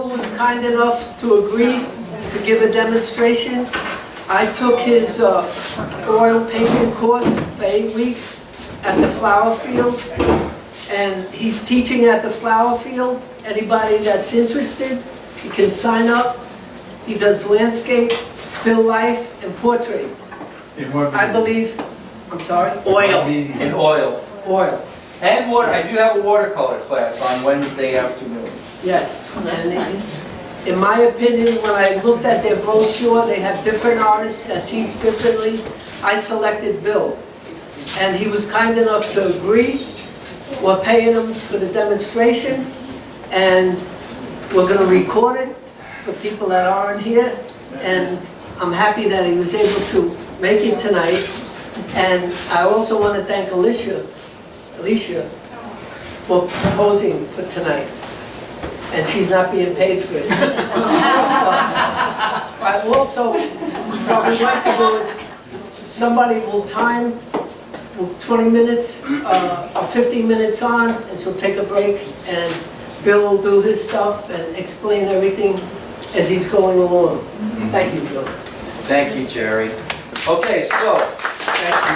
Bill was kind enough to agree to give a demonstration. I took his oil painting course for 8 weeks at the flower field, and he's teaching at the flower field. Anybody that's interested, you can sign up. He does landscape, still life, and portraits. I believe, I'm sorry? Oil. In oil. Oil, And water. I do have a watercolor class on Wednesday afternoon. yes. And in my opinion, when I looked at their brochure, they have different artists that teach differently. I selected Bill, and he was kind enough to agree. We're paying him for the demonstration, and we're going to record it for people that aren't here. And I'm happy that he was able to make it tonight. And I also want to thank Alesha for proposing for tonight. And she's not being paid for it. I also, what we'd like to do is, somebody will time 20 minutes, or 15 minutes on, and she'll take a break, and Bill will do his stuff and explain everything as he's going along. Thank you, Bill. Thank you, Jerry. Okay, so, thank you.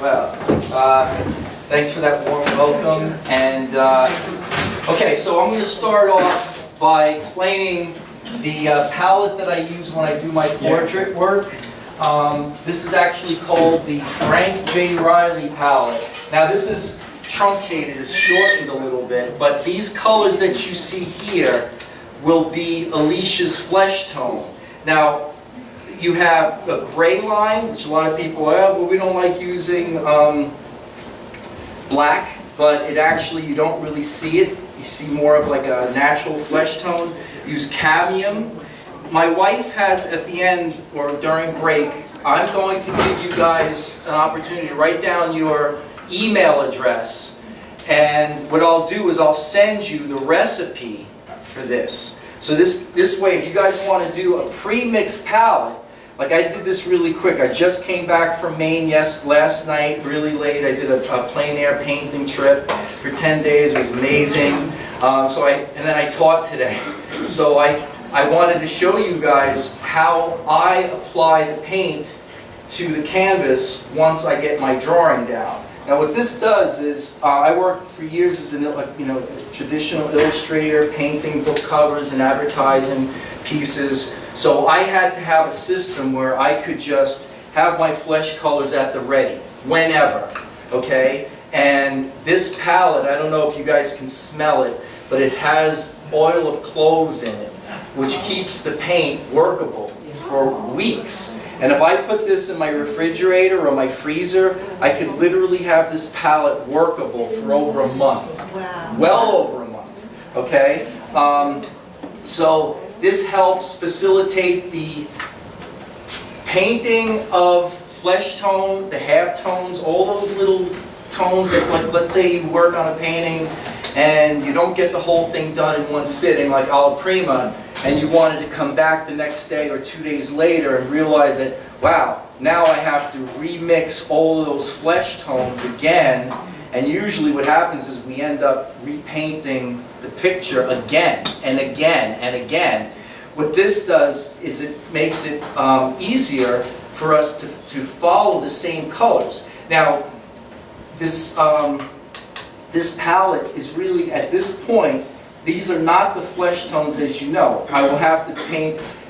Well, thanks for that warm welcome. And, okay, so I'm going to start off by explaining the palette that I use when I do my portrait work. This is actually called the Frank J. Riley palette. Now, this is truncated, it's shortened a little bit, but these colors that you see here will be Alesha's flesh tone. Now, you have a gray line, which a lot of people, well, we don't like using black, but it actually, you don't really see it. You see more of like a natural flesh tone. Use cadmium. My wife has, at the end, or during break, I'm going to give you guys an opportunity to write down your email address. And what I'll do is I'll send you the recipe for this. So this way, if you guys want to do a pre-mixed palette, like I did this really quick. I just came back from Maine last night, really late. I did a plein air painting trip for 10 days. It was amazing. And then I taught today. So I wanted to show you guys how I apply the paint to the canvas once I get my drawing down. Now what this does is, I worked for years as a traditional illustrator, painting book covers and advertising pieces. So I had to have a system where I could just have my flesh colors at the ready, whenever, okay? And this palette, I don't know if you guys can smell it, but it has oil of cloves in it, which keeps the paint workable for weeks. And if I put this in my refrigerator or my freezer, I could literally have this palette workable for over a month. Wow. Well over a month, okay? So this helps facilitate the painting of flesh tone, the half tones, all those little tones that, like, let's say you work on a painting and you don't get the whole thing done in one sitting like alla prima, and you wanted to come back the next day or 2 days later and realize that, wow, now I have to remix all of those flesh tones again. And usually what happens is we end up repainting the picture again and again and again. What this does is it makes it easier for us to follow the same colors. Now, this palette is really, at this point, these are not the flesh tones as you know. I will have to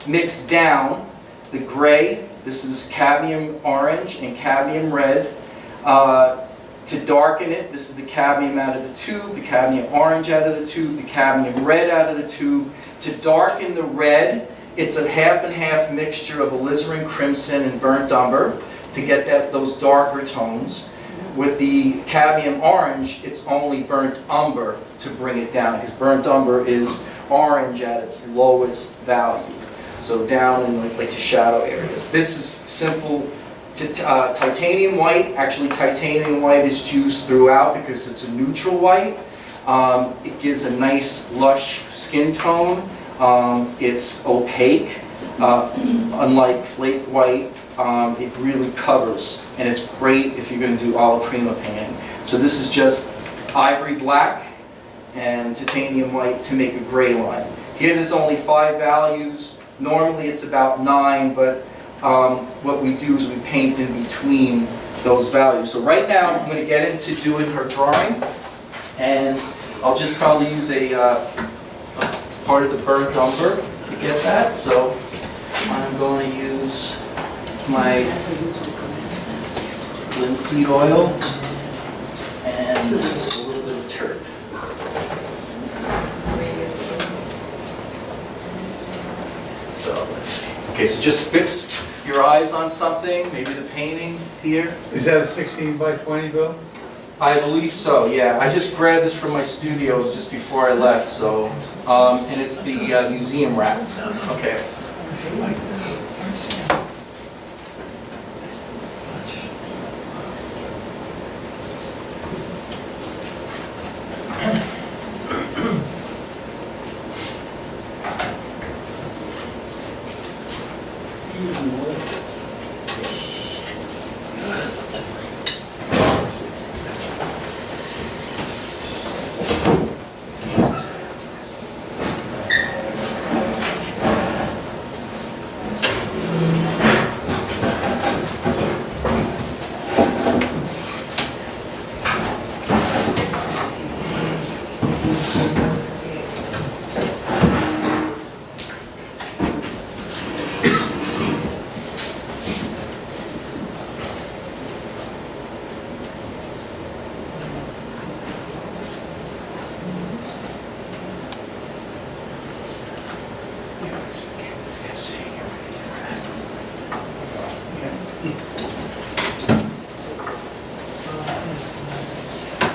mix down the gray. This is cadmium orange and cadmium red. To darken it, this is the cadmium out of the tube, the cadmium orange out of the tube, the cadmium red out of the tube. To darken the red, it's a half and half mixture of alizarin crimson and burnt umber to get those darker tones. With the cadmium orange, it's only burnt umber to bring it down, because burnt umber is orange at its lowest value. So down in like the shadow areas. This is simple. Titanium white, actually titanium white is used throughout because it's a neutral white. It gives a nice lush skin tone. It's opaque, unlike flake white. It really covers, and it's great if you're going to do alla prima painting. So this is just ivory black and titanium white to make a gray line. Here there's only 5 values. Normally it's about 9, but what we do is we paint in between those values. So right now I'm going to get into doing her drawing, and I'll just probably use a part of the burnt umber to get that. So I'm going to use my linseed oil and a little bit of turp. So let's see. Okay, so just fix your eyes on something, maybe the painting here. Is that a 16 by 20, Bill? I believe so, yeah. I just grabbed this from my studio just before I left, so, and it's the museum wrapped. Okay.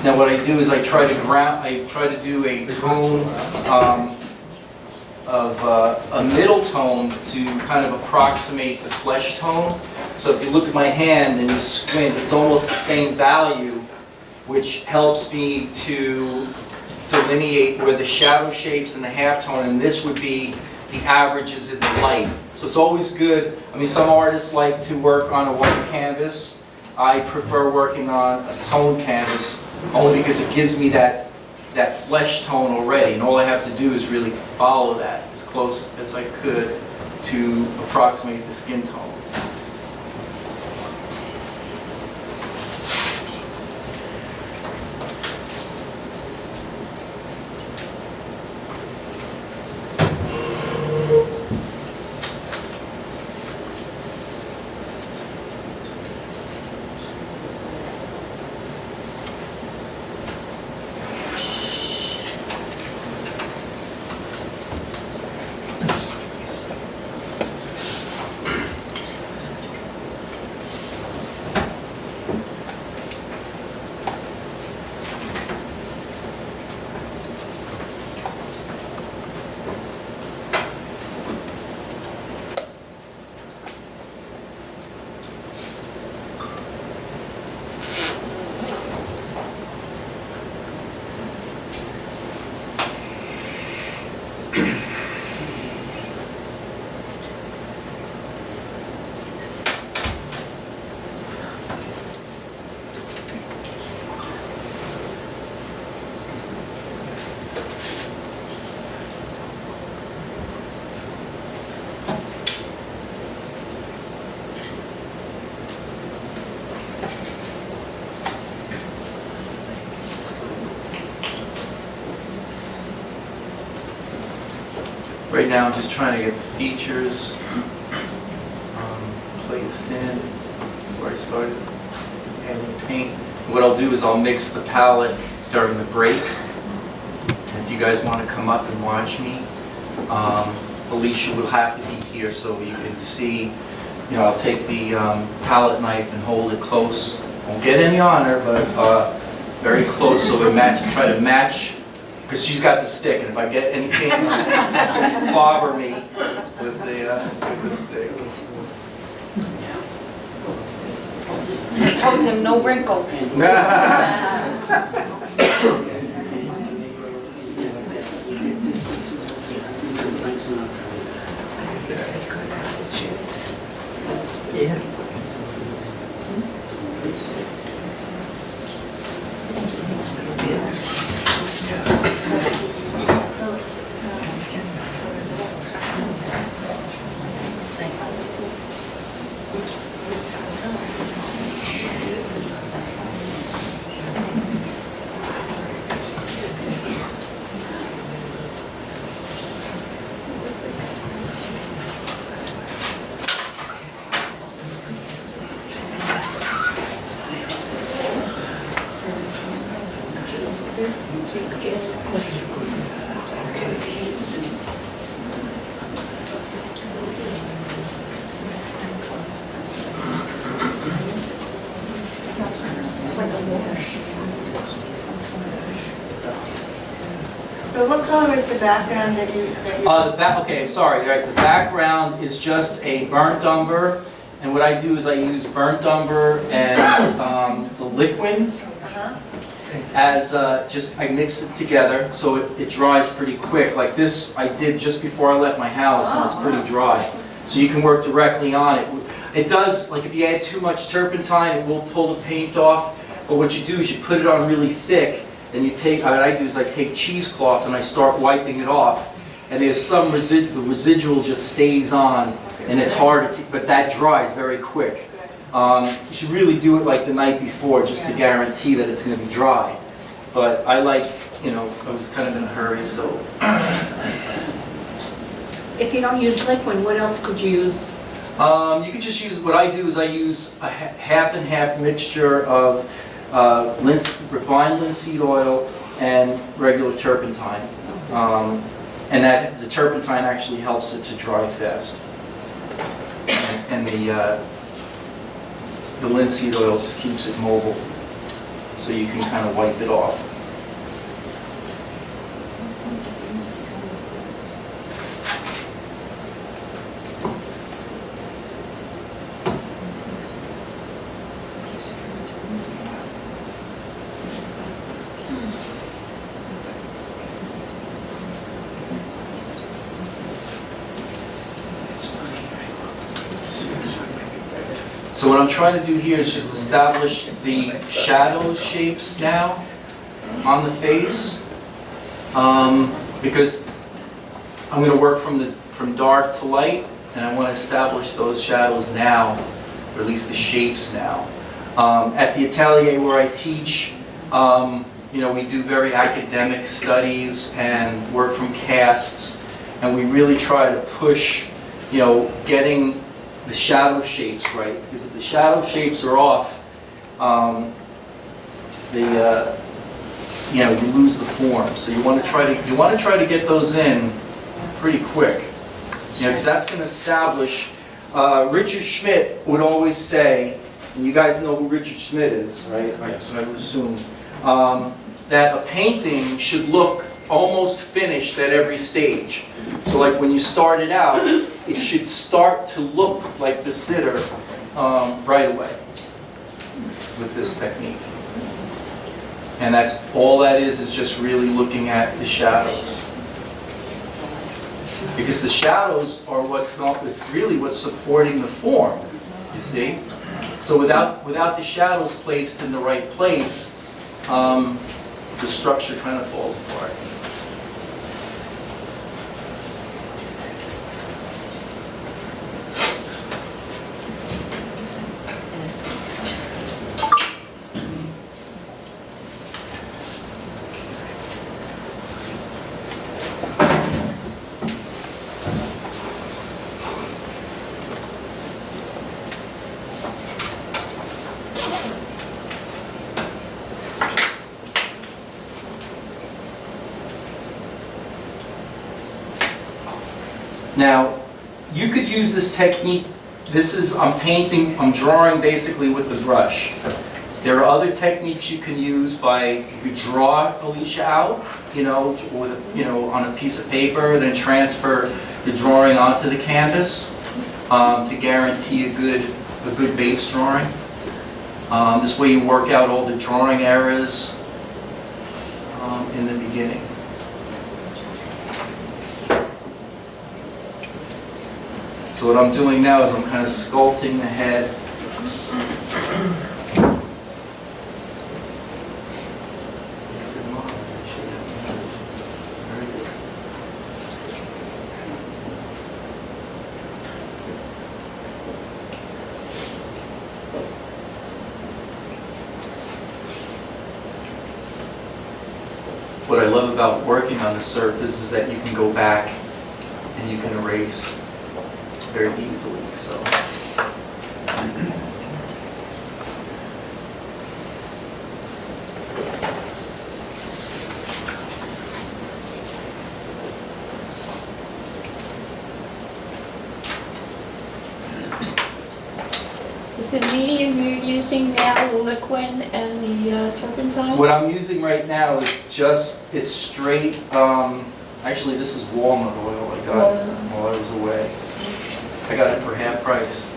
Now what I do is I try to do a tone of a middle tone to kind of approximate the flesh tone. So if you look at my hand and you squint, it's almost the same value, which helps me to delineate where the shadow shapes and the halftone, and this would be the averages in the light. So it's always good. I mean, some artists like to work on a white canvas. I prefer working on a tone canvas only because it gives me that flesh tone already, and all I have to do is really follow that as close as I could to approximate the skin tone. Right now I'm just trying to get the features placed in before I started adding paint. What I'll do is I'll mix the palette during the break. And if you guys want to come up and watch me, Alesha will have to be here so you can see. You know, I'll take the palette knife and hold it close. Won't get any on her, but very close so we try to match. Because she's got the stick, and if I get anything, clobber me with the stick. I told him no wrinkles. Yeah. So what color is the background that you? Okay, sorry, right, the background is just a burnt umber, and what I do is I use burnt umber and the liquid as I mix it together so it dries pretty quick. Like this I did just before I left my house, and it's pretty dry. So you can work directly on it. It does, like if you add too much turpentine, it will pull the paint off, but what you do is you put it on really thick, and you take, what I do is I take cheesecloth and I start wiping it off, and there's some the residual just stays on, and it's hard to, but that dries very quick. You should really do it like the night before, just to guarantee that it's going to be dry. But I like, I was kind of in a hurry, so. If you don't use liquid, what else could you use? You could just use, what I do is I use a half and half mixture of refined linseed oil and regular turpentine. And that the turpentine actually helps it to dry fast. And the linseed oil just keeps it mobile, so you can kind of wipe it off. So what I'm trying to do here is just establish the shadow shapes now on the face, because I'm going to work from dark to light, and I want to establish those shadows now, or at least the shapes now. At the atelier where I teach, we do very academic studies and work from casts, and we really try to push, getting the shadow shapes right, because if the shadow shapes are off, you lose the form. So you want to try to get those in pretty quick, because that's going to establish. Richard Schmidt would always say, and you guys know who Richard Schmidt is, right? Yes. I would assume that a painting should look almost finished at every stage. So like when you start it out, it should start to look like the sitter right away with this technique. And that's all that is just really looking at the shadows. Because the shadows are it's really what's supporting the form, you see? So without the shadows placed in the right place, the structure kind of falls apart. Now, you could use this technique. I'm drawing basically with the brush. There are other techniques you can use you could draw Alesha out, on a piece of paper, then transfer the drawing onto the canvas to guarantee a good base drawing. This way you work out all the drawing errors in the beginning. So what I'm doing now is I'm kind of sculpting the head. What I love about working on the surface is that you can go back and you can erase very easily. So. Is the medium you're using now, the liquid and the turpentine? What I'm using right now is just, it's straight, actually this is walnut oil I got while I was away. I got it for half price.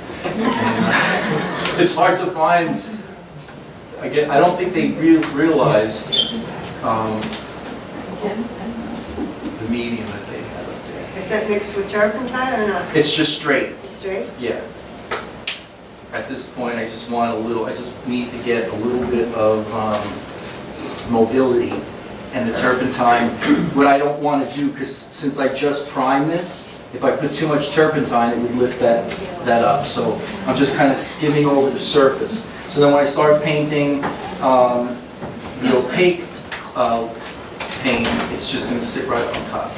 It's hard to find. Again, I don't think they realized the medium that they had up there. Is that mixed with turpentine or not? It's just straight, Straight? yeah. At this point, I just want a little, I just need to get a little bit of mobility. And the turpentine, what I don't want to do, because since I just primed this, if I put too much turpentine, it would lift that up. So I'm just kind of skimming over the surface. So then when I start painting the opaque paint, it's just going to sit right on top.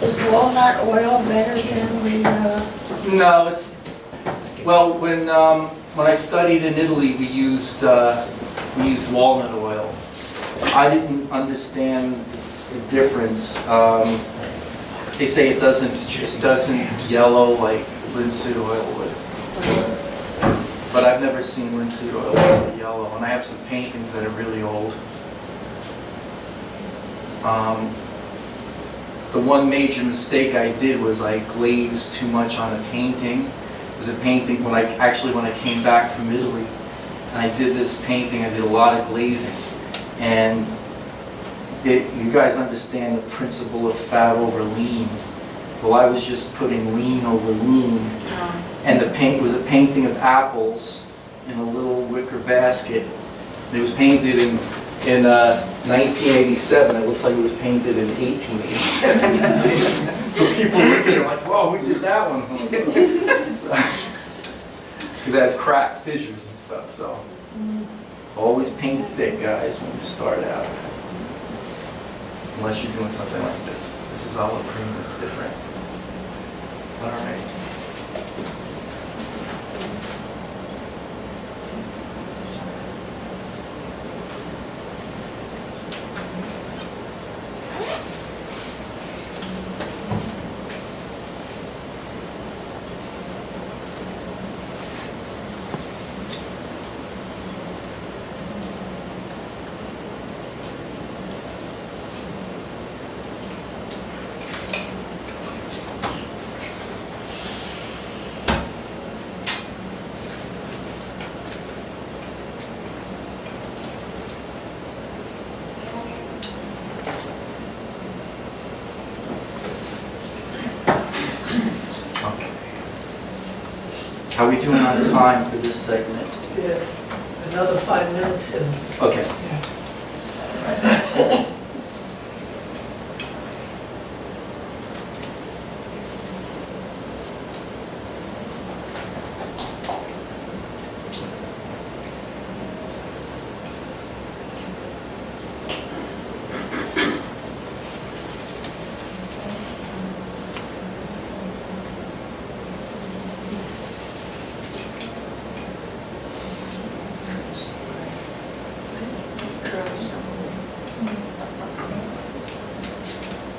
Is walnut oil better than the, No, it's, well, when I studied in Italy, we used walnut oil. I didn't understand the difference. They say it doesn't yellow like linseed oil would. But I've never seen linseed oil really yellow, and I have some paintings that are really old. The one major mistake I did was I glazed too much on a painting. It was a painting when I came back from Italy, and I did this painting. I did a lot of glazing, and you guys understand the principle of fat over lean. Well, I was just putting lean over lean, and the paint was a painting of apples in a little wicker basket. It was painted in 1987. It looks like it was painted in 1887. So people look at it like, "Whoa, we did that one." Because it has cracked fissures and stuff. So always paint thick, guys, when you start out. Unless you're doing something like this. This is olive cream, it's different. All right. How are we doing on time for this segment? Yeah, another 5 minutes and Okay.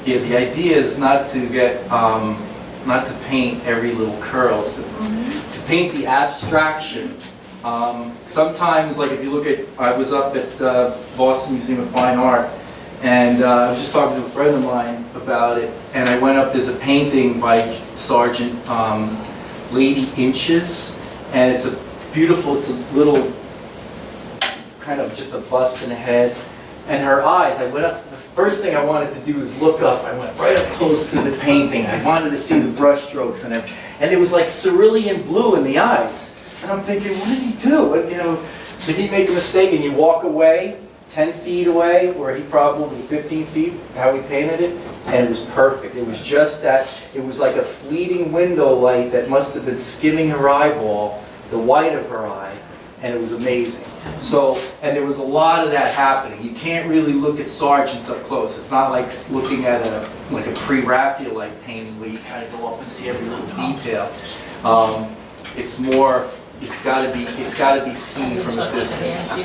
Yeah, the idea is not to get, not to paint every little curl, it's to paint the abstraction. Sometimes, like if you look at, I was up at Boston Museum of Fine Art, and I was just talking to a friend of mine about it, and I went up, there's a painting by Sergeant Lady Inches, and it's a beautiful, it's a little, kind of just a bust and a head, and her eyes, I went up, the first thing I wanted to do was look up. I went right up close to the painting. I wanted to see the brush strokes in it. And it was like cerulean blue in the eyes. And I'm thinking, what did he do? What, you know, did he make a mistake? And you walk away, 10 feet away, where he probably 15 feet, how he painted it, and it was perfect. It was just that, it was like a fleeting window light that must have been skimming her eyeball, the white of her eye, and it was amazing. So, and there was a lot of that happening. You can't really look at Sargents up close. It's not like looking at a pre-Raphaelite painting where you kind of go up and see every little detail. It's more, it's got to be seen from a distance.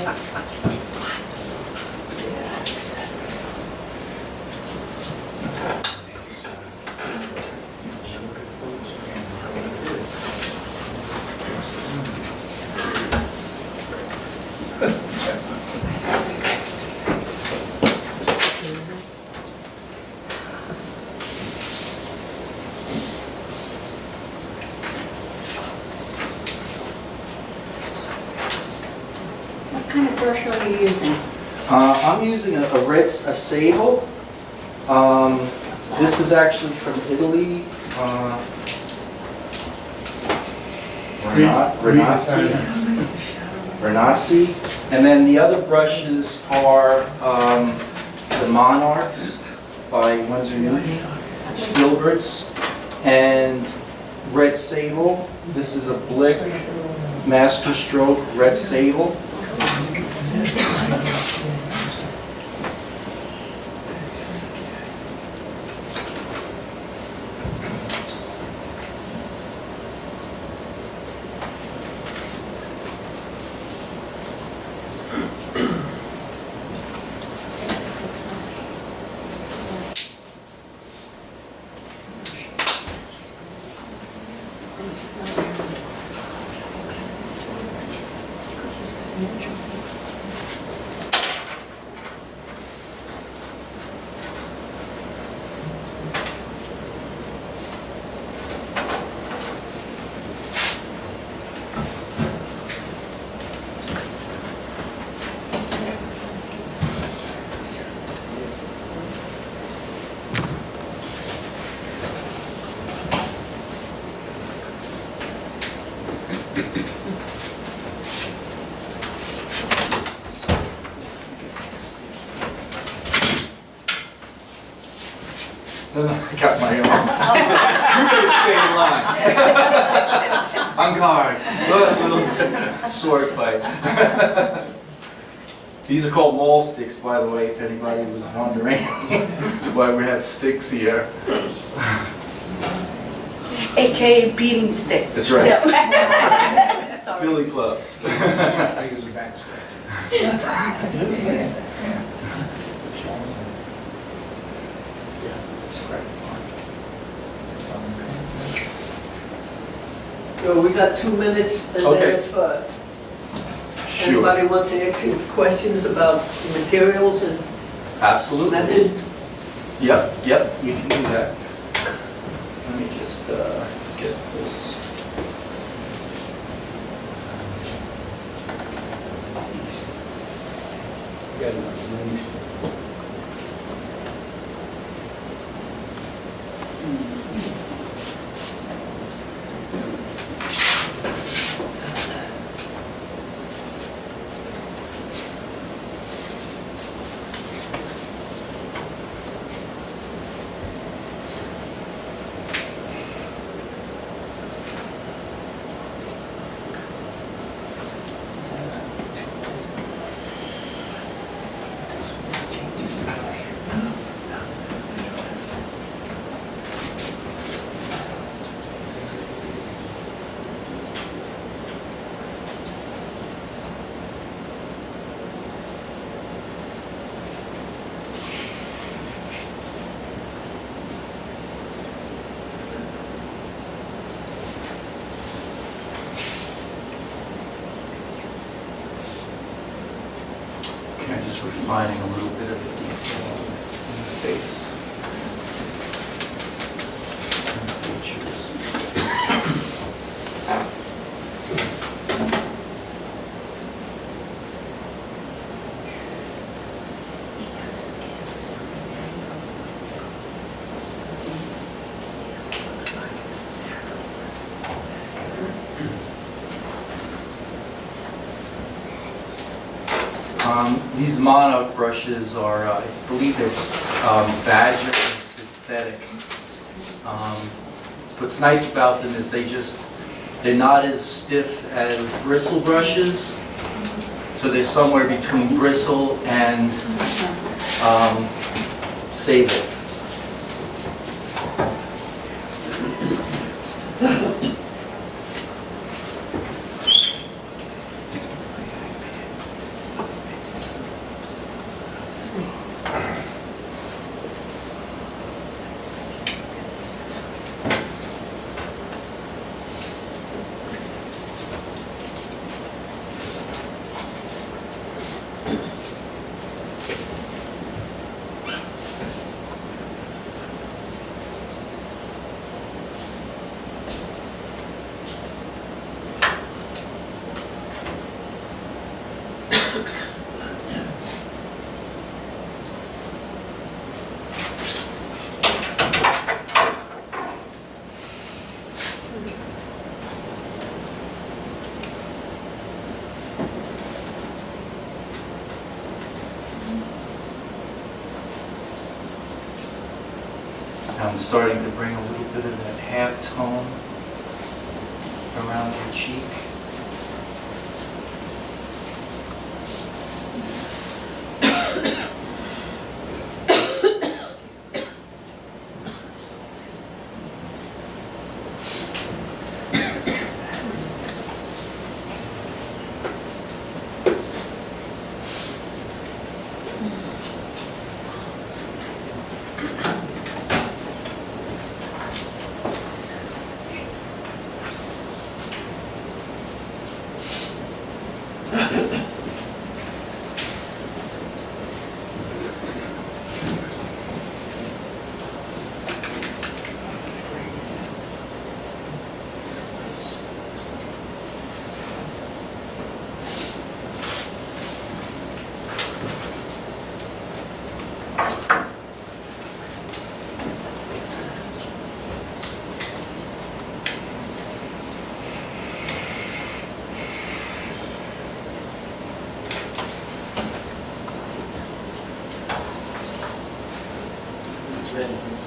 kind of brush are you using? I'm using a Sayville. This is actually from Italy. Renazzi. And then the other brushes are the Monarchs by Winsor Newton, Filberts, and Red Sable. This is a Blick Master Stroke Red Sable. I got my own. You better stay in line. On guard. Little sword fight. These are called maul sticks, by the way, if anybody was wondering why we have sticks here. AKA beating sticks. That's right. Sorry. Billy clubs. I use a back scratch. So we got 2 minutes, and Okay. then if anybody wants to ask you questions about the materials and Absolutely. method. Yep, you can do that. Let me just get this. Okay, just refining a little bit of the detail in the face. And the features. These monarch brushes are, I believe they're badger and synthetic. What's nice about them is they're not as stiff as bristle brushes, so they're somewhere between bristle and Sayville. I'm starting to bring a little bit of that half tone around your cheek.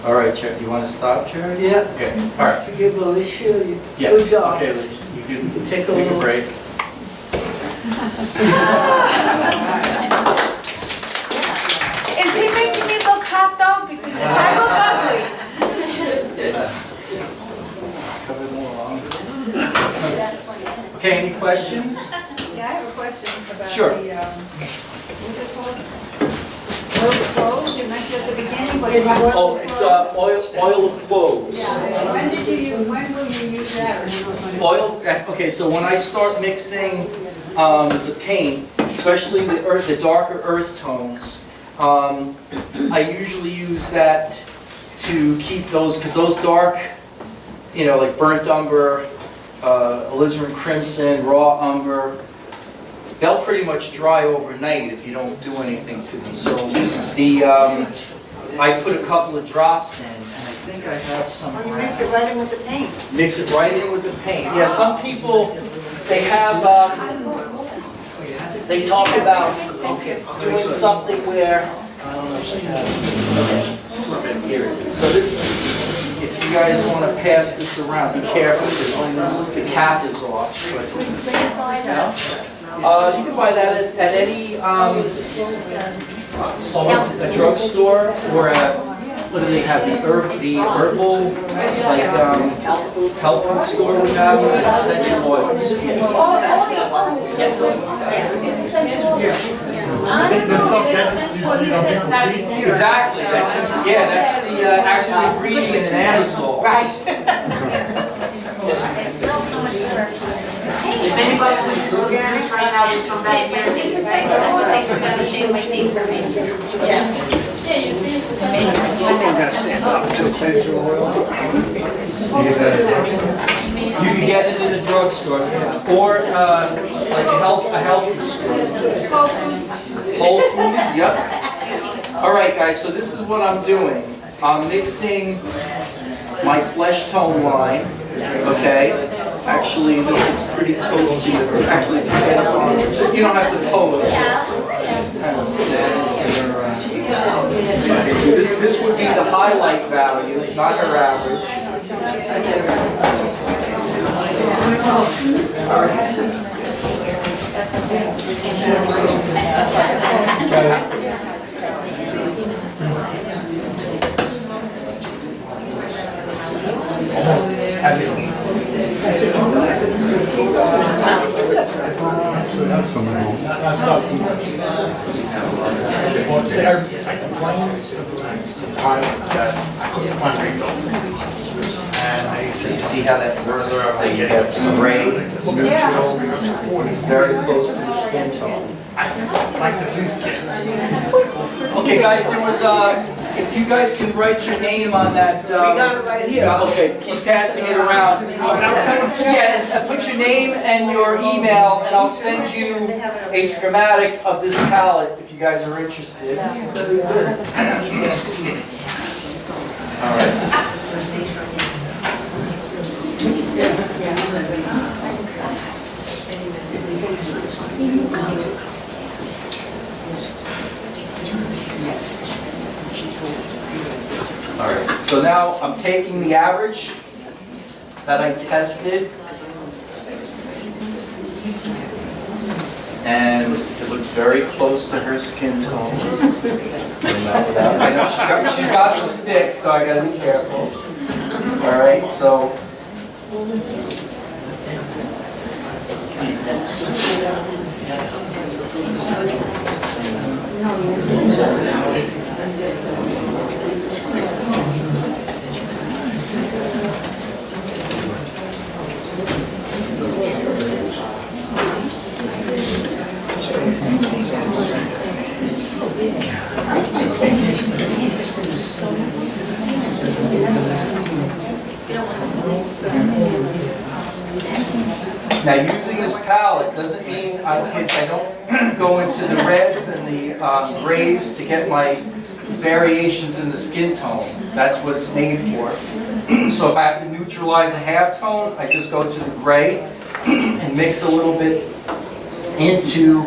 All right, Chair, you want to stop, Chair? Yeah. Okay, all right. To give Alesha, Yeah, good job. okay, you can Take take a a little- break. Is he making me look hot though? Because if I look ugly, Cover it more along. Okay, any questions? Yeah, I have a question about Sure. the, what's it called? Oil of clothes, you mentioned at the beginning, but. Oh, it's oil of cloves. Yeah, when will you use that? Oil, okay, so when I start mixing the paint, especially the darker earth tones, I usually use that to keep those, because those dark, you know, like burnt umber, alizarin crimson, raw umber, they'll pretty much dry overnight if you don't do anything to them. So I put a couple of drops in, and I think I have some. Or you mix it right in with the paint. Mix it right in with the paint. Yeah, some people, they have, they talk about doing something where, I don't know if I have it. Here it is. So this, if you guys want to pass this around, be careful because the cap is off. You can buy that at any, a drugstore or what do they have, the herbal, like, health food store we have, essential oils. Exactly, that's the active ingredient in anisole. If anybody wishes to use this right now, there's some back here. It's a second one, they forgot to say my name for me. Yeah, you see, it's a second You can get it in a drugstore or like a health store. Whole Foods, yep. All right, guys, so this is what I'm doing. I'm mixing my flesh tone line, okay? Actually, this is pretty close to you. Actually, just you don't have to pose. Okay, so this would be the highlight value, not her average. See how that works? They get gray, neutral, very close to the skin tone. Okay, guys, there was if you guys can write your name on that. We got it right here. Okay, keep passing it around. Yeah, and put your name and your email, and I'll send you a schematic of this palette if you guys are interested. All right. All right, so now I'm taking the average that I tested, and it looked very close to her skin tone. I know she's got the stick, so I gotta be careful. All right, so. Now, using this palette doesn't mean I don't go into the reds and the grays to get my variations in the skin tone. That's what it's made for. So if I have to neutralize a halftone, I just go to the gray and mix a little bit into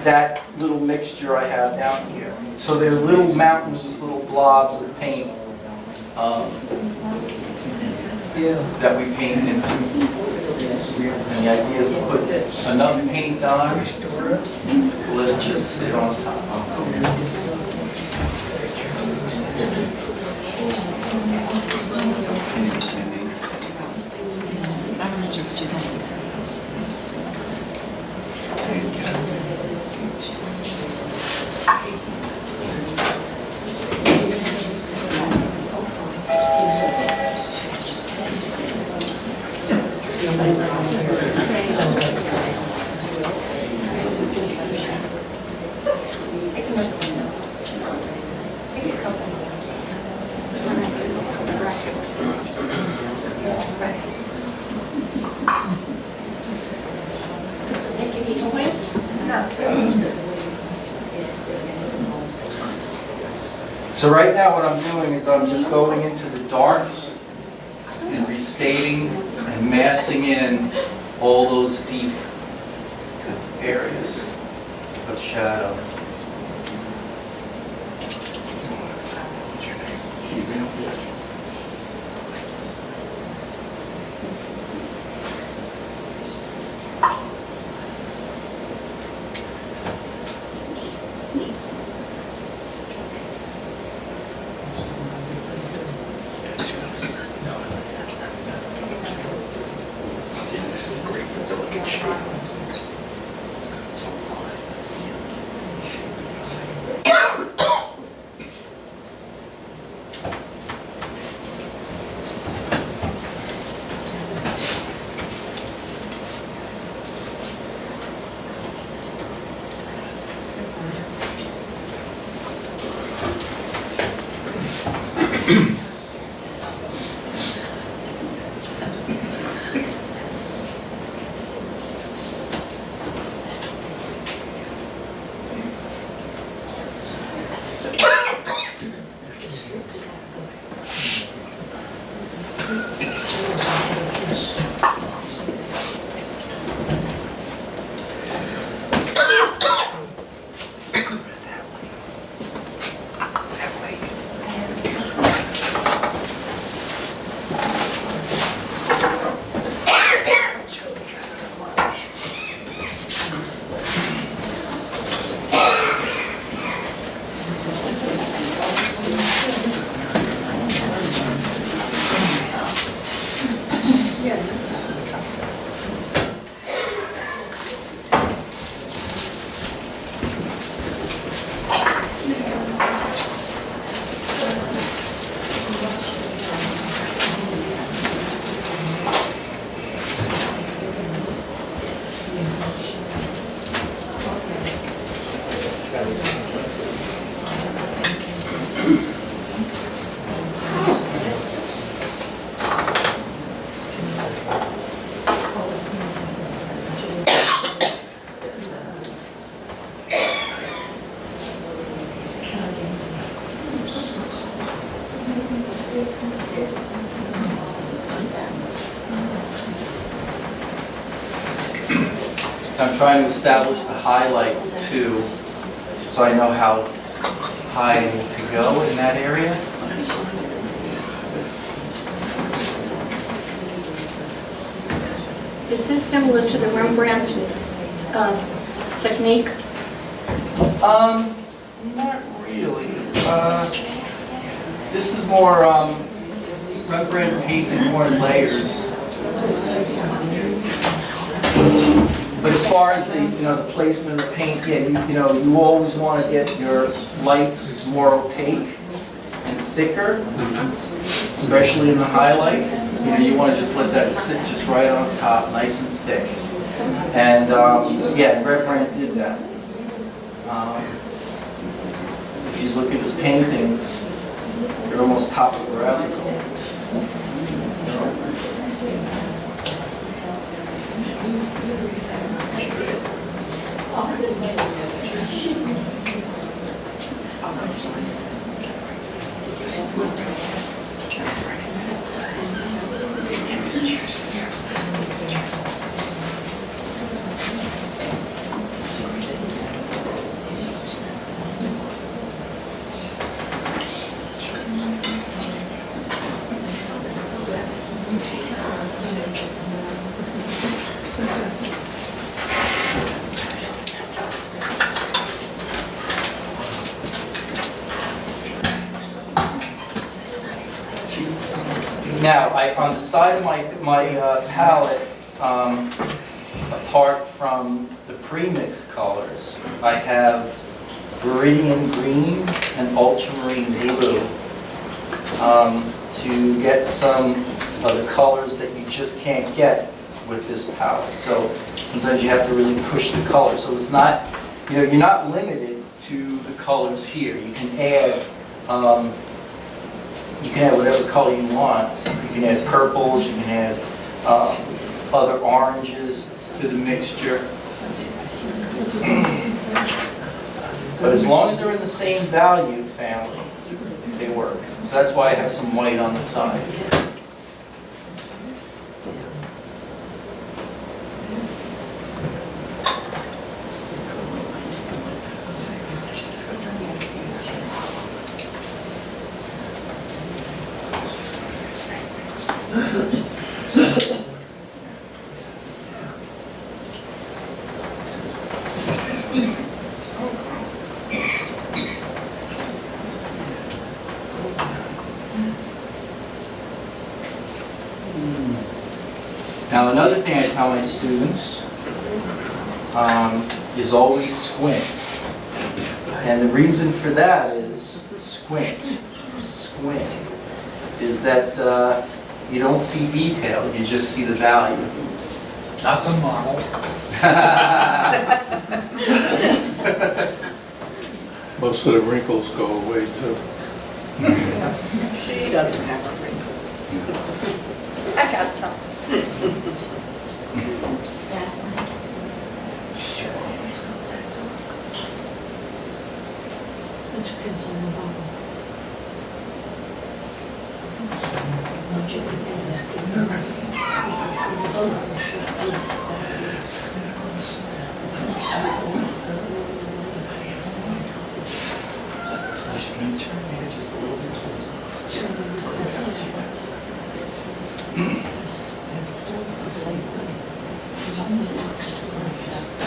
that little mixture I have down here. So they're little mountains, little blobs of paint that we paint into. And the idea is to put enough paint on, let it just sit on top. I'm gonna just do that. So right now what I'm doing is I'm just going into the darks and restating and massing in all those deep areas of shadow. I'm trying to establish the highlights too, so I know how high I need to go in that area. Is this similar to the Rembrandt technique? Not really. This is more Rembrandt painted more in layers. But as far as the the placement of the paint, yeah, you always want to get your lights more opaque and thicker, especially in the highlight. You want to just let that sit just right on top, nice and thick. And yeah, Rembrandt did that. If you look at his paintings, they're almost topographical. Now, on the side of my palette, apart from the pre-mixed colors, I have Viridian Green and Ultramarine Blue to get some of the colors that you just can't get with this palette. So sometimes you have to really push the color. So it's not, you're not limited to the colors here. You can add whatever color you want. You can add purples, you can add other oranges to the mixture. But as long as they're in the same value family, they work. So that's why I have some white on the sides. Now another thing I tell my students is always squint. And the reason for that is squint is that you don't see detail, you just see the value. Not the model. Most of the wrinkles go away too. She doesn't have a wrinkle. I got some. Which pencil in the bottle?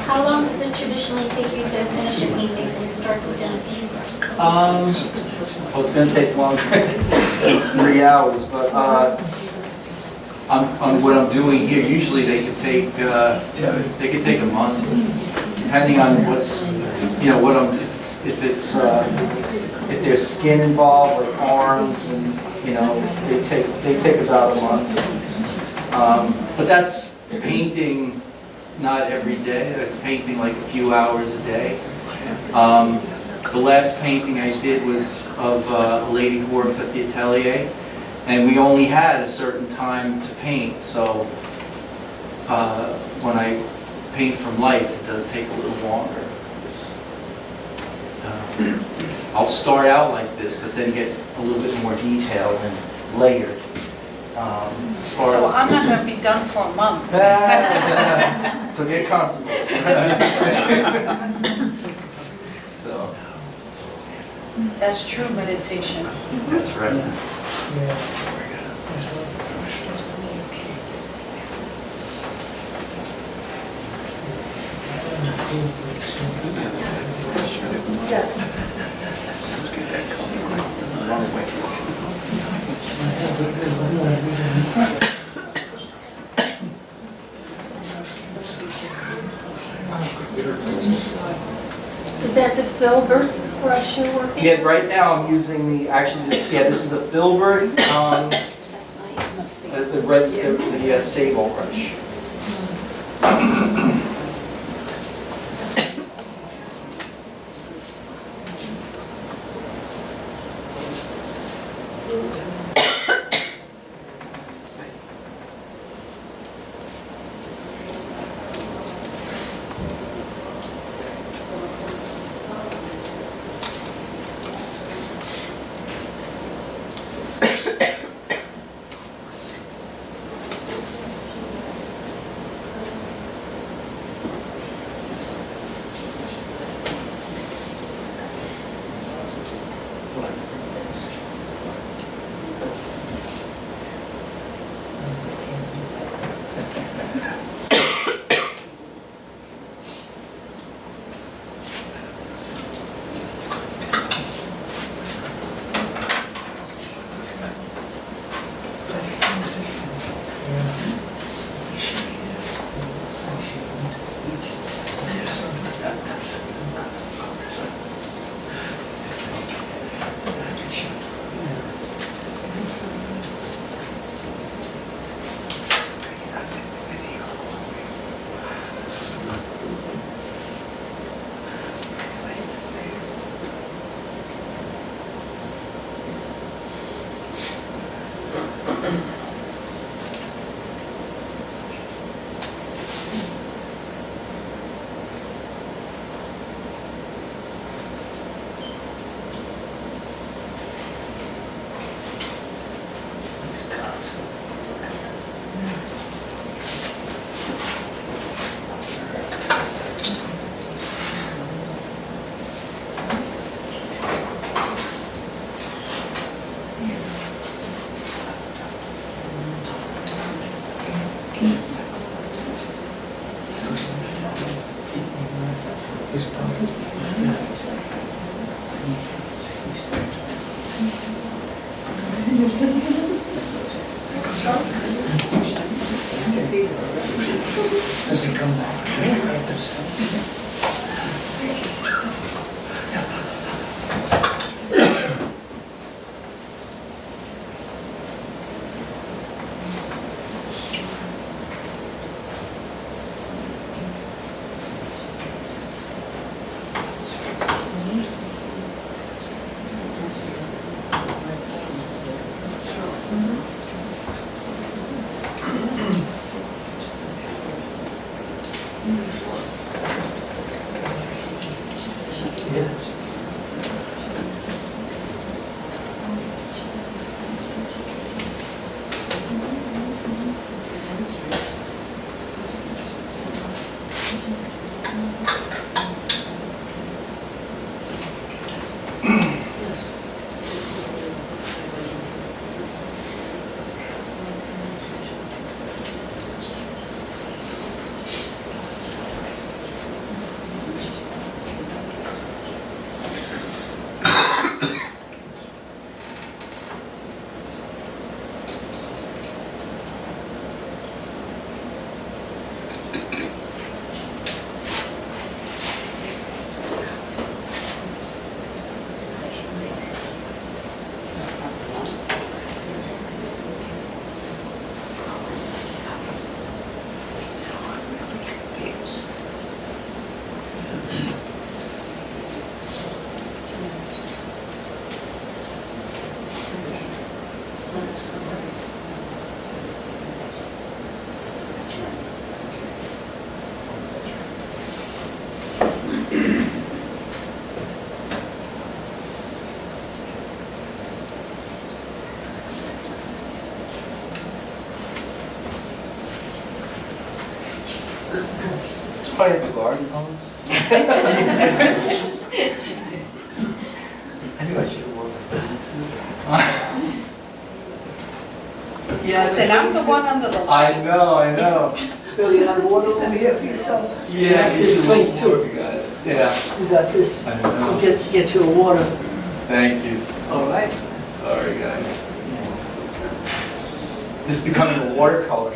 How long does it traditionally take you to finish a painting from start to finish? Well, it's going to take longer, 3 hours, but on what I'm doing here, usually they could take a month, depending on what's, what I'm, if there's skin involved, like arms, and they take about a month. But that's painting not every day. That's painting like a few hours a day. The last painting I did was of a lady who works at the atelier, and we only had a certain time to paint, so when I paint from life, it does take a little longer. I'll start out like this, but then get a little bit more detailed and layered. As far So as... I'm not gonna be done for a month. So get comfortable. So, That's true meditation. that's right. Yes. Is that the filbert brush you're working? Yeah, right now I'm using this is a filbert, the Sayville brush. Doesn't come back. funny at the garden hose. I knew I should have worn my bathing suit. Listen, I'm the one under the I light. know. Bill, you have water over here for yourself? Yeah, This plate too. Yeah, You got this. I know. We'll get you a water. Thank you. All right. Sorry, guys. This is becoming a watercolor.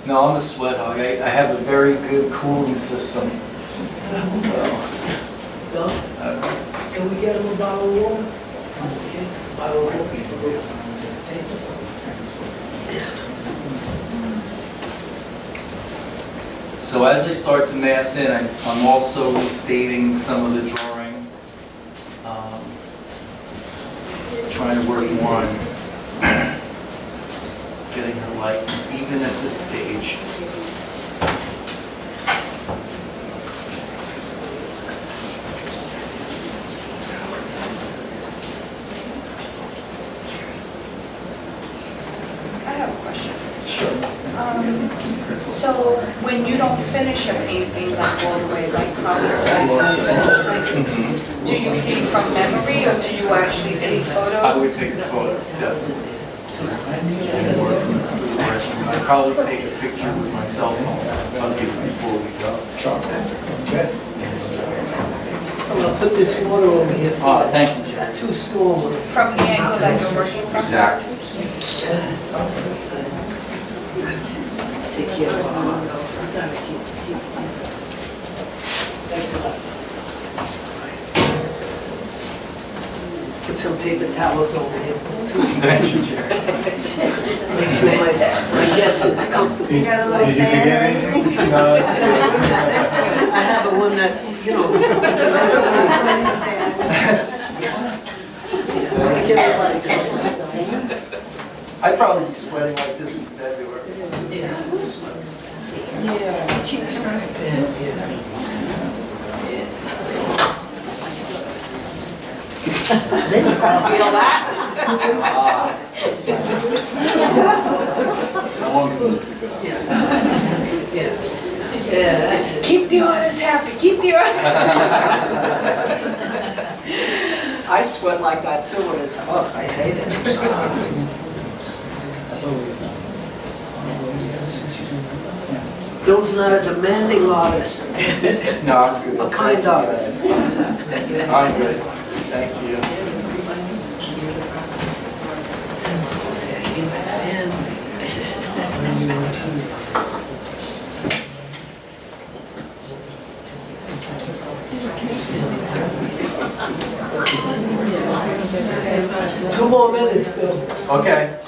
No, I'm a sweat hog. I have a very good cooling system. So, Bill, can we get him a bottle of water? Okay, bottle of water. so as I start to mass in, I'm also restating some of the drawing. Trying to work more on getting her likeness, even at this stage. I have a question. Sure. So when you don't finish a painting like all the way, like how it's finished, do you paint from memory or do you actually take photos? I would take the photos, definitely. I'd probably take a picture with my cell phone of you before we go. I'm gonna put this water over here. Oh, thank you, Jack. Two small ones. From the angle that you're working from? Exactly. Take care of our hearts. Thanks a lot. Put some paper towels over here too. Thank you, Jack. Make sure my guest is comfortable. You got a little fan or anything? I have the one that, you know, it's a nice one. Make everybody comfortable. I'd probably be sweating like this in February. Feel that? Yeah, that's it. Keep the artist happy, keep the artist happy. I sweat like that too when it's, oh, I hate it. Bill's not a demanding artist, No, I'm good. a kind artist. I'm good. Thank you. Two more minutes, Bill. Okay.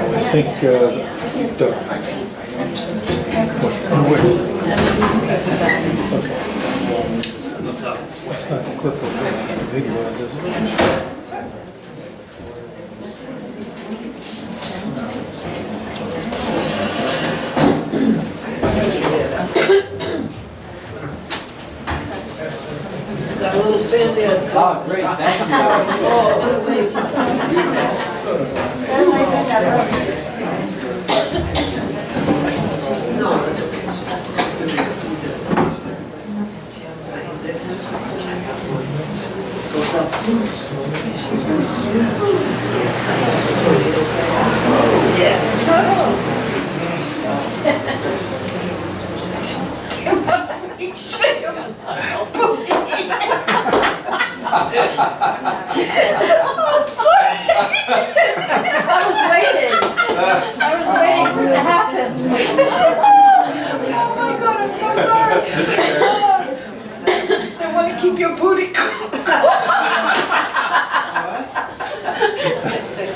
I think, Doug. It's not the clip of the video, is it? Got a little fan there. Oh, great, thank you. No, it's okay. Goes up. I was waiting for it to happen. Oh move your booty.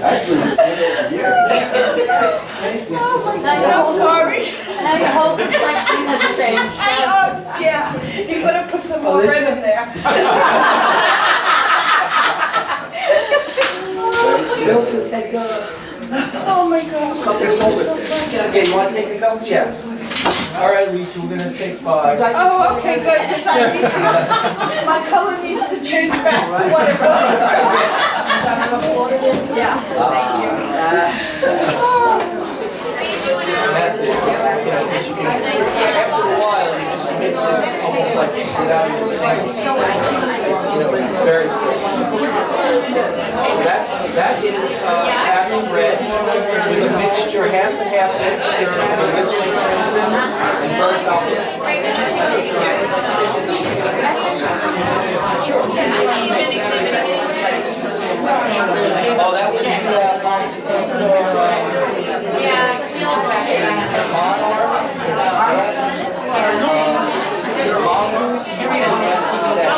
Actually, it's over here. Oh my God, I'm sorry. Now your whole complexion has changed. Yeah, you're gonna put some more red in there. Bill should take a Oh my God. couple of minutes. Okay, you wanna take a couple? Yeah. All right, Lisa, we're gonna take 5. Oh, okay, good, because I need to, my color needs to change back to what it was. Yeah, thank you. This method, because you can, after a while, you just mix it almost like without even thinking. It's very good. So that is Captain Red with a mixture, half and half mixture of Elizabeth crimson and burnt olive. Oh, that was the mongoose, and that.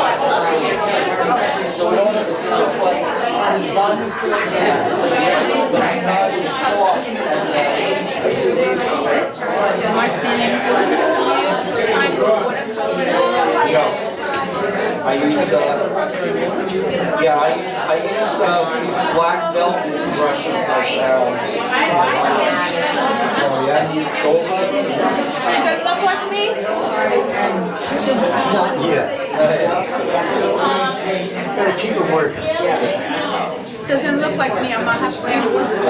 So it almost feels like buns, so it's not as soft as I use, these black velvet brushes like and these gold. Does it look like me? Not yet. Gotta keep it working. Doesn't look like me, I'm not have to do this.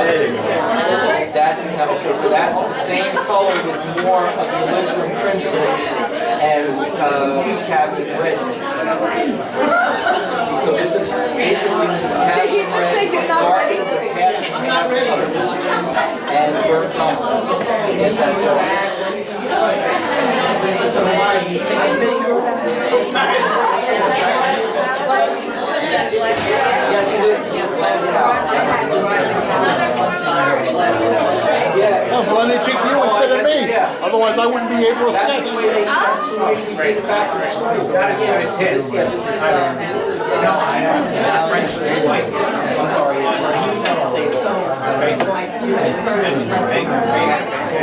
That's okay. So that's the same color with more of the Elizabeth crimson and Captain Red. See, so this is basically Captain Red, darker with half of Elizabeth and burnt umber. Get that going. Yes, it is. Yeah. That's why they picked you instead of me. Otherwise, I wouldn't be able to That's sketch. the way we did it back in school. This is, I'm sorry.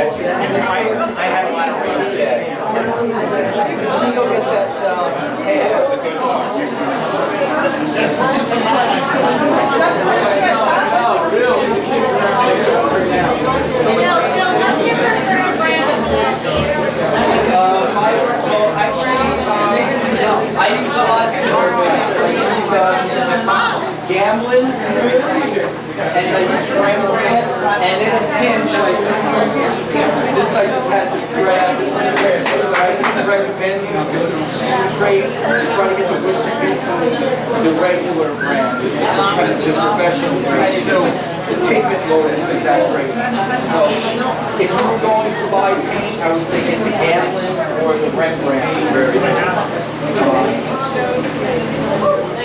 Facebook. I had a lot of let me go get that I use a lot of gambling, and I use Rembrandt, and in a pinch, this I just had to grab. This is rare. I didn't recommend these because this is super great to try to get the regular brand, kind of just professional brand. The pigment load isn't that great. So if you were going to buy paint, I would say get the Gambling or the Rembrandt.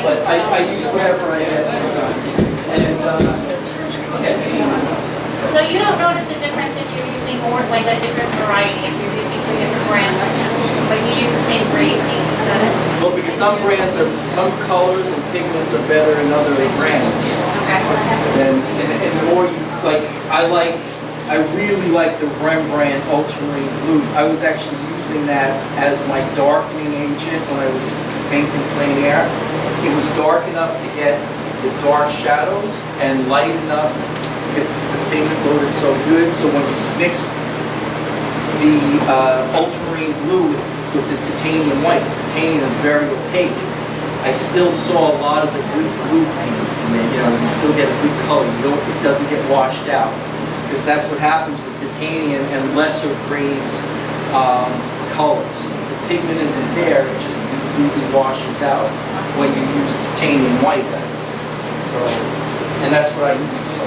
But I use whatever I have. And So you don't notice a difference if you're using more, like a different variety, if you're using 2 different brands, but you use the same grade paint, is that it? well, because some brands are, some colors and pigments are better in other brands. Okay. And the more you, I really like the Rembrandt Ultramarine Blue. I was actually using that as my darkening agent when I was painting plein air. It was dark enough to get the dark shadows and light enough because the pigment load is so good. So when you mix the ultramarine blue with the titanium white, because titanium is very opaque, I still saw a lot of the good blue paint in there. You still get a good color. It doesn't get washed out. Because that's what happens with titanium and lesser grades colors. If the pigment isn't there, it just completely washes out when you use titanium white, that is. So, and that's what I use. So.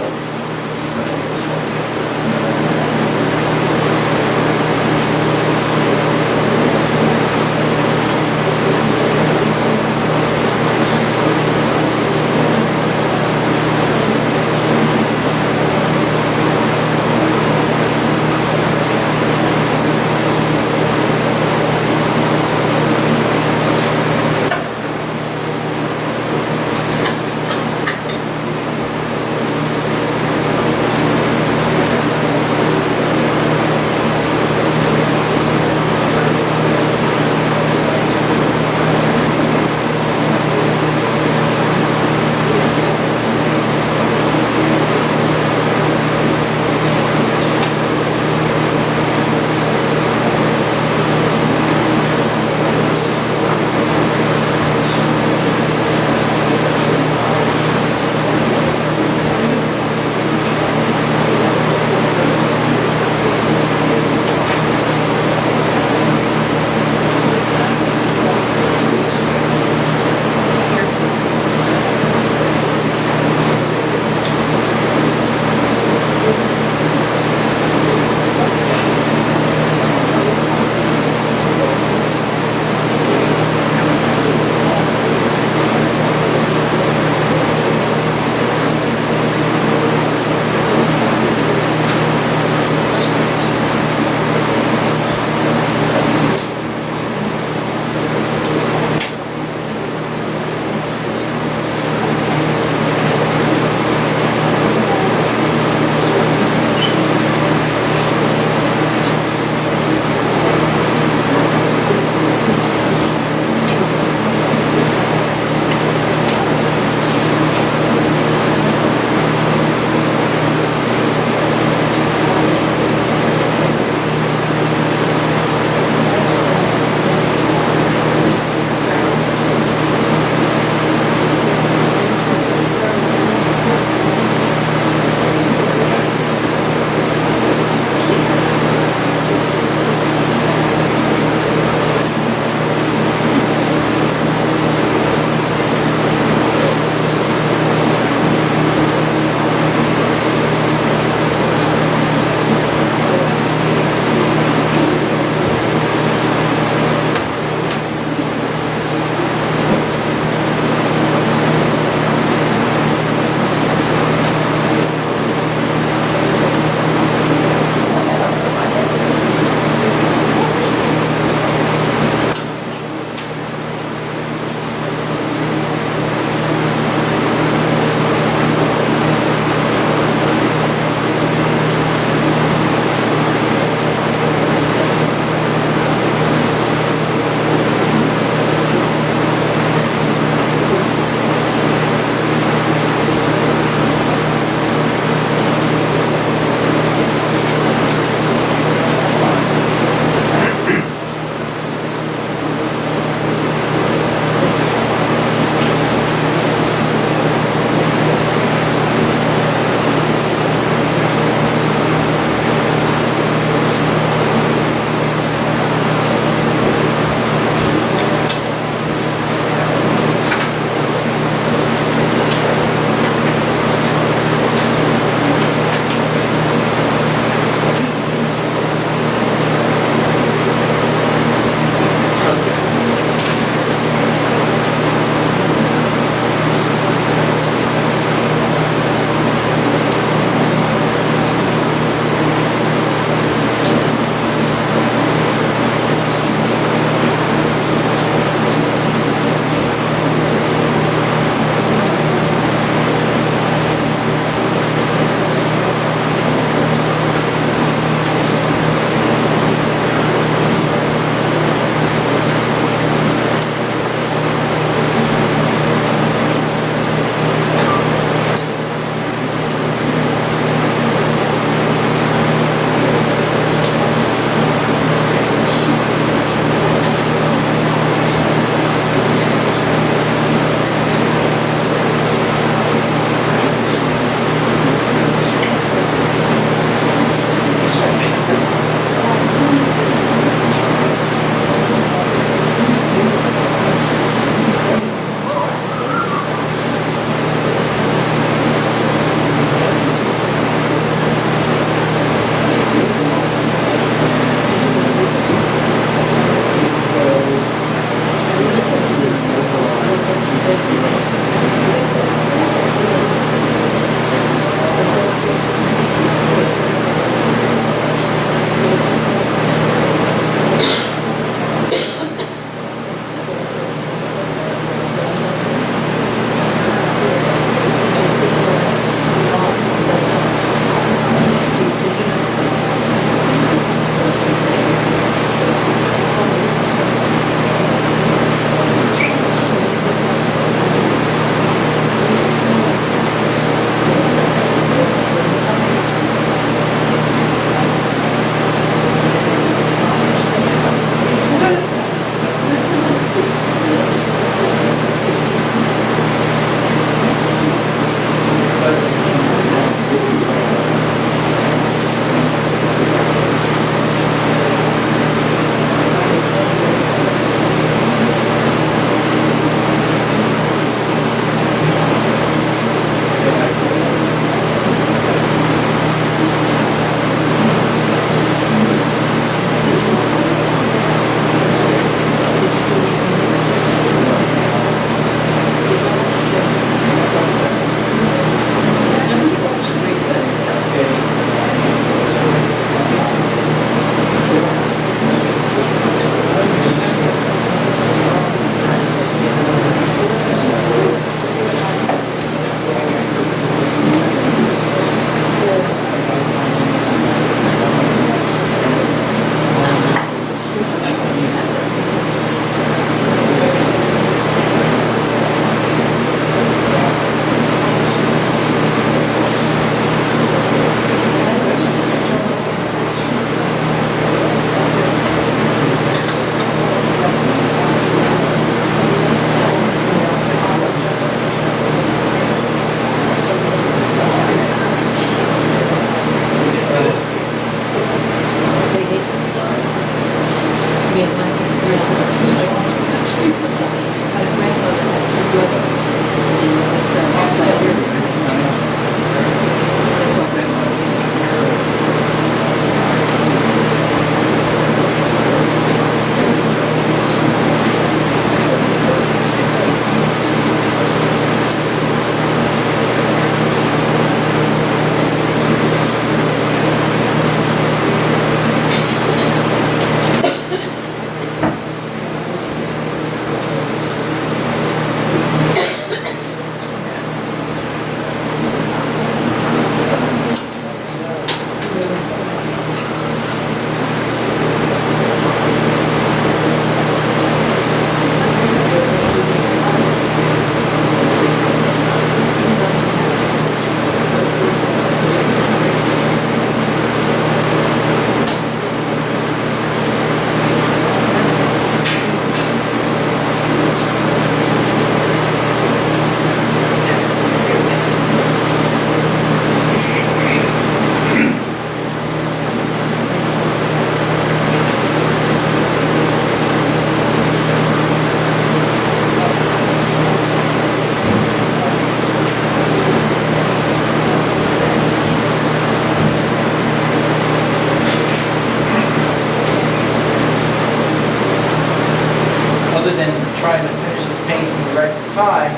Other than trying to finish this painting in record time,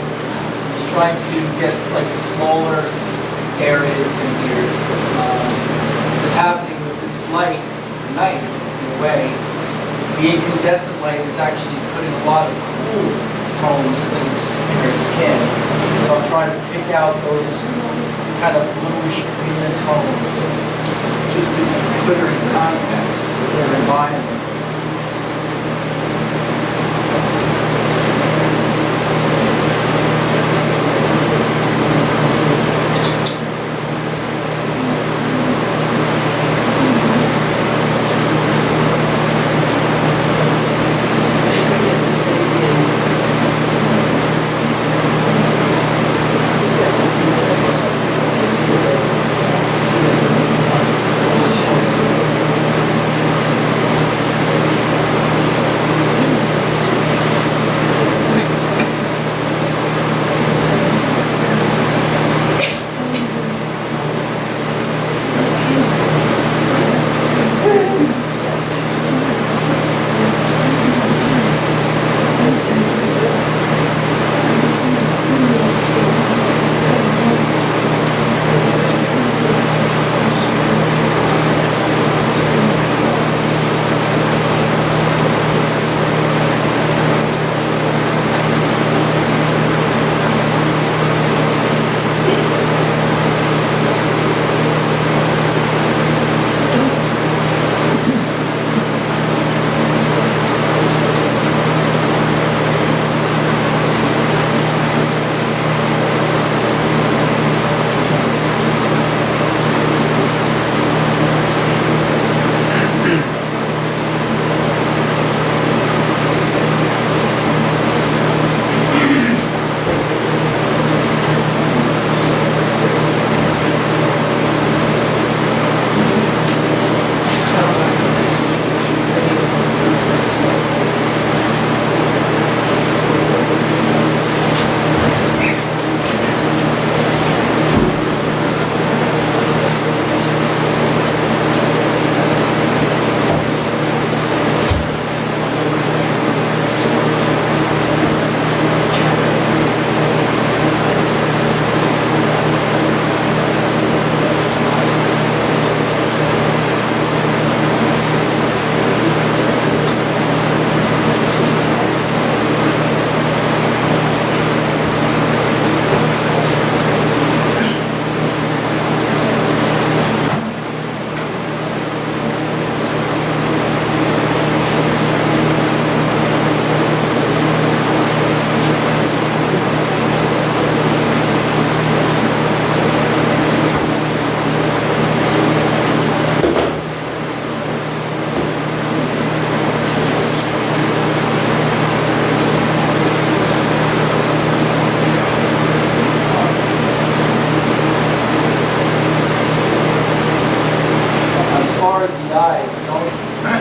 just trying to get like the smaller areas in here. What's happening with this light is nice in a way. The incandescent light is actually putting a lot of cool tones in your skin. So I'm trying to pick out those kind of bluish green tones just to put her in context with their environment.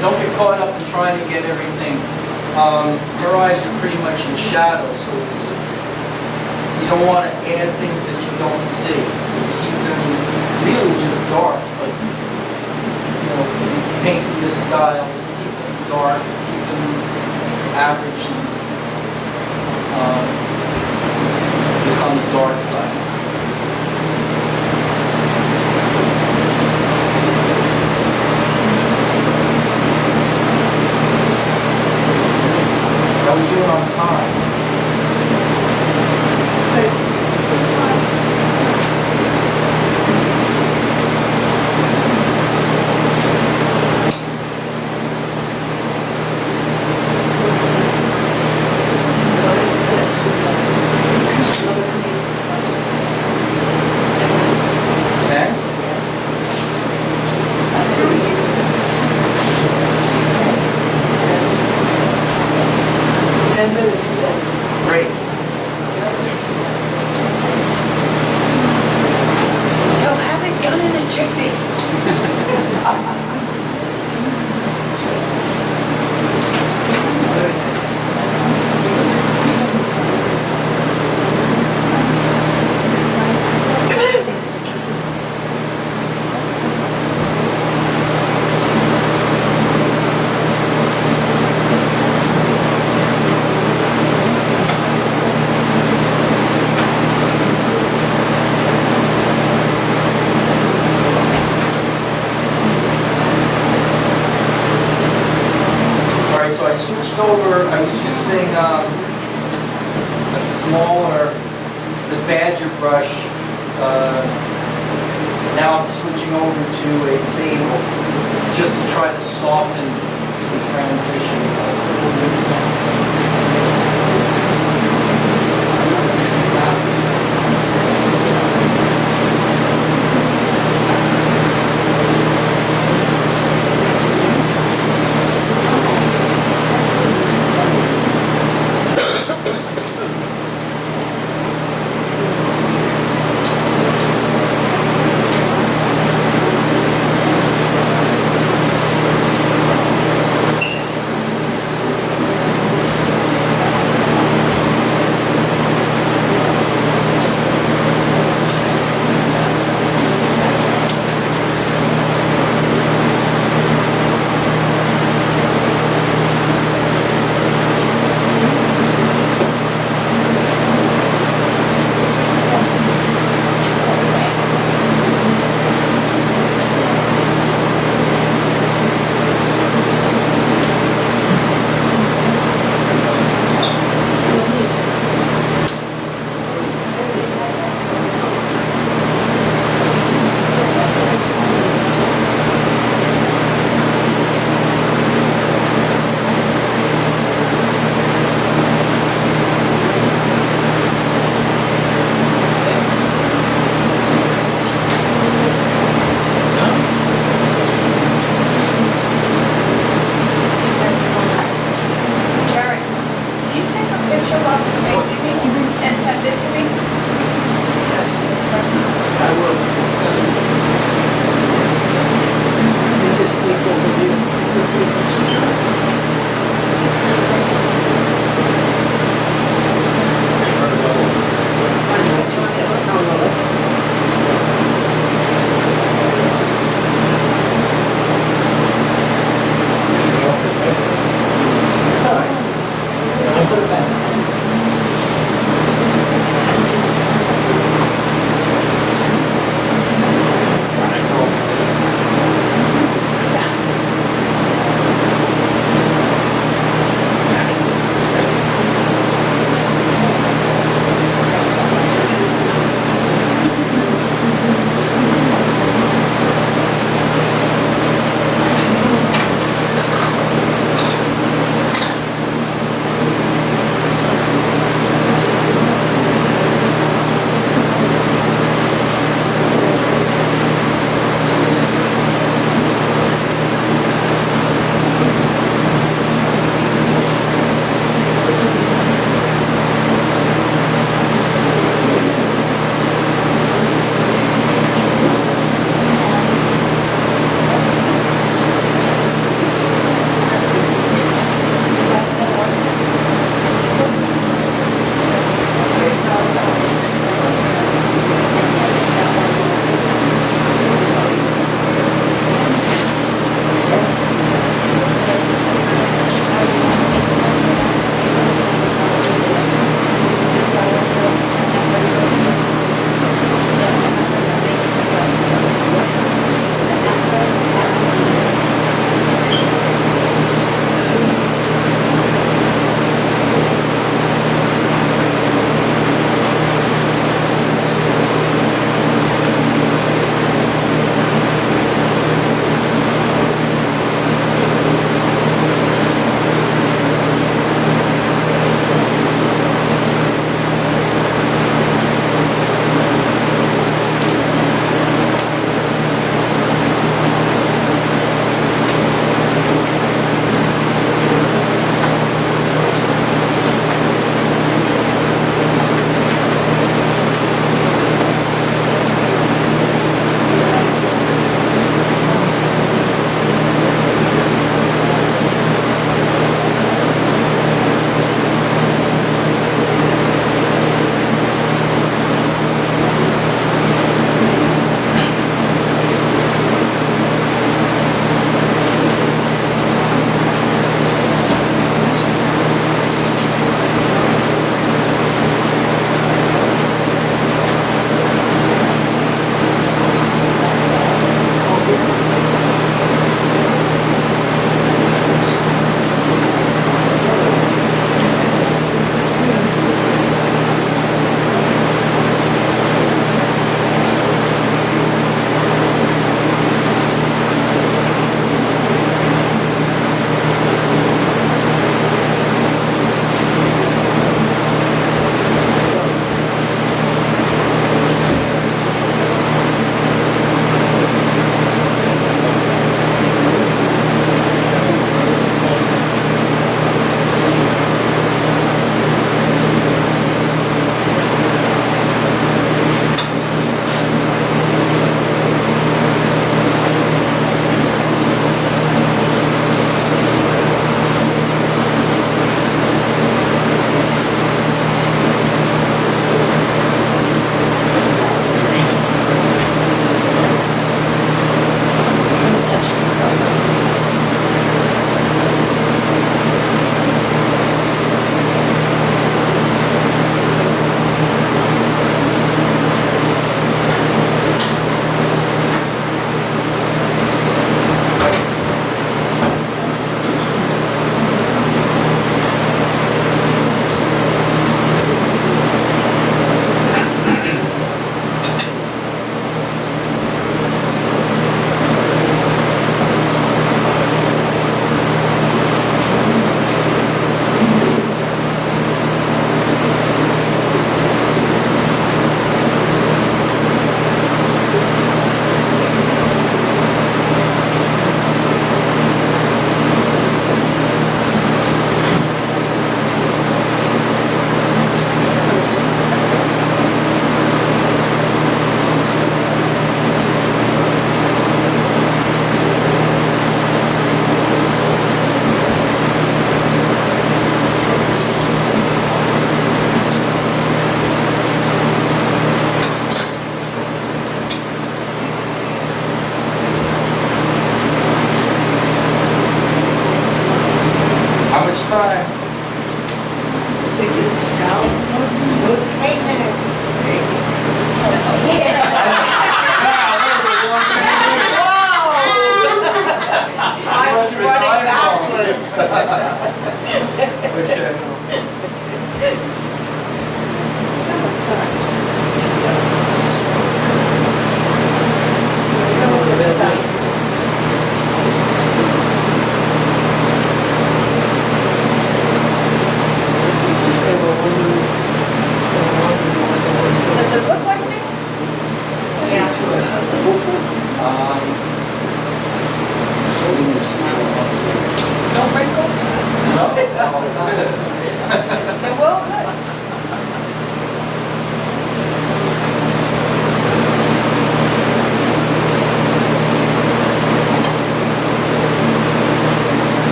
Don't get caught up in trying to get everything. Her eyes are pretty much in shadow, so it's You don't want to add things that you don't see. So keep them really just dark. But, you know, if you paint in this style, just keep them dark, keep them average, just on the dark side. How are we doing on time? Great. You'll have it done in a jiffy. So I switched over, I was using a smaller, the Badger brush. Now I'm switching over to a Sayville, just to try to soften some transitions.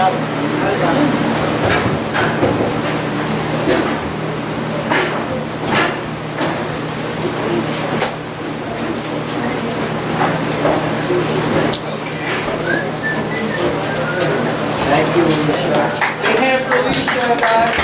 got it. I got it. Thank you, Alesha. Big hand for Alesha, guys.